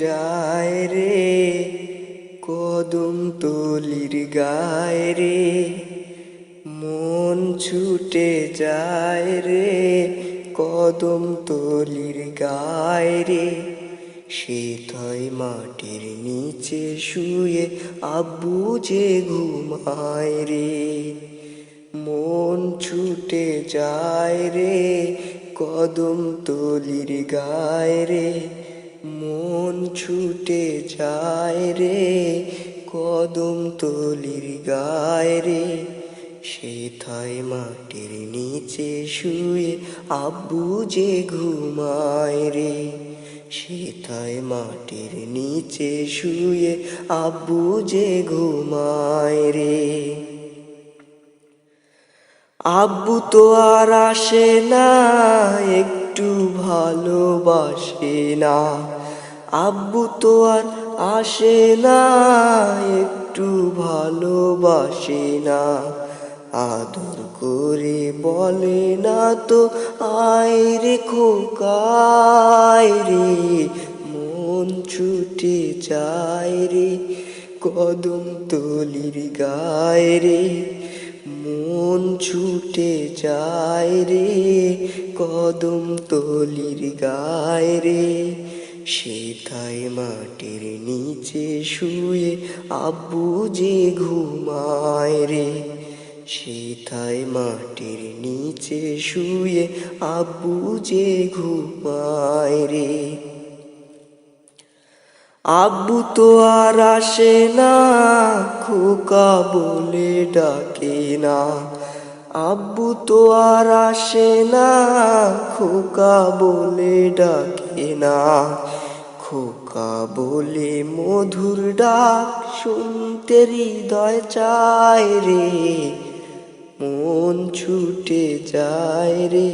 যায় রে, কদম তলির গায় রে, মন ছুটে যায় রে, কদম তলির গায় রে। সেথায় মাটির নিচে শুয়ে আব্বু যে ঘুমায় রে, মন ছুটে যায় রে, কদম তলির গায় রে, মন ছুটে যায় রে, কদম তলির গায় রে। সেথায় মাটির নিচে শুয়ে আব্বু যে ঘুমায় রে, সেথায় মাটির নিচে শুয়ে আব্বু যে ঘুমায় রে। আব্বু তো আর আসে না, একটু ভালোবাসে না। আব্বু তো আর আসে না, একটু ভালোবাসে না। আদর করে বলে না তো আয় রে খোকা আয় রে, মন ছুটে যায় রে, কদম তলির গায় রে, মন ছুটে যায় রে, কদম তলির গায় রে। সেথায় মাটির নিচে শুয়ে আব্বু যে ঘুমায় রে, সেথায় মাটির নিচে শুয়ে আব্বু যে ঘুমায় রে। আব্বু তো আর আসে না, খোকা বলে ডাকে না। আব্বু তো আর আসে না, খোকা বলে ডাকে না। খোকা বলে মধুর ডাক শুনতে হৃদয় চায় রে, মন ছুটে যায় রে,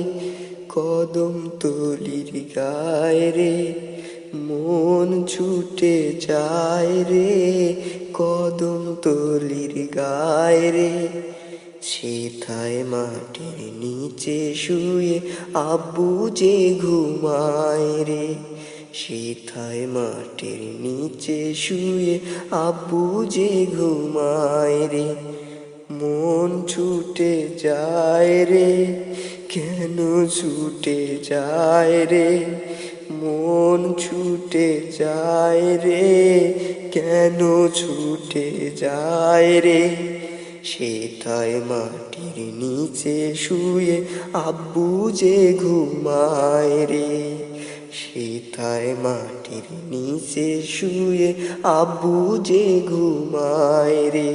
কদম তলির গায় রে, মন ছুটে যায় রে, কদম তলির গায় রে। সেথায় মাটির নিচে শুয়ে আব্বু যে ঘুমায় রে, সেথায় মাটির নিচে শুয়ে আব্বু যে ঘুমায় রে। মন ছুটে যায় রে, কেন ছুটে যায় রে, মন ছুটে যায় রে, কেন ছুটে যায় রে। সেথায় মাটির নিচে শুয়ে আব্বু যে ঘুমায় রে, সেথায় মাটির নিচে শুয়ে আব্বু যে ঘুমায় রে।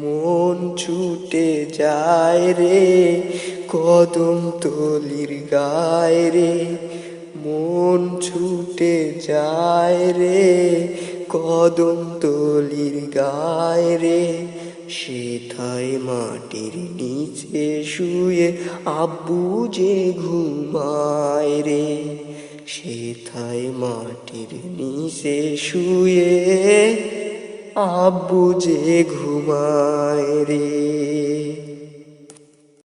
মন ছুটে যায় রে, কদম তলির গায় রে, মন ছুটে যায় রে, কদম তলির গায় রে। সেথায় মাটির নিচে শুয়ে আব্বু যে ঘুমায় রে, সেথায় মাটির নিচে শুয়ে আব্বু যে ঘুমায় রে।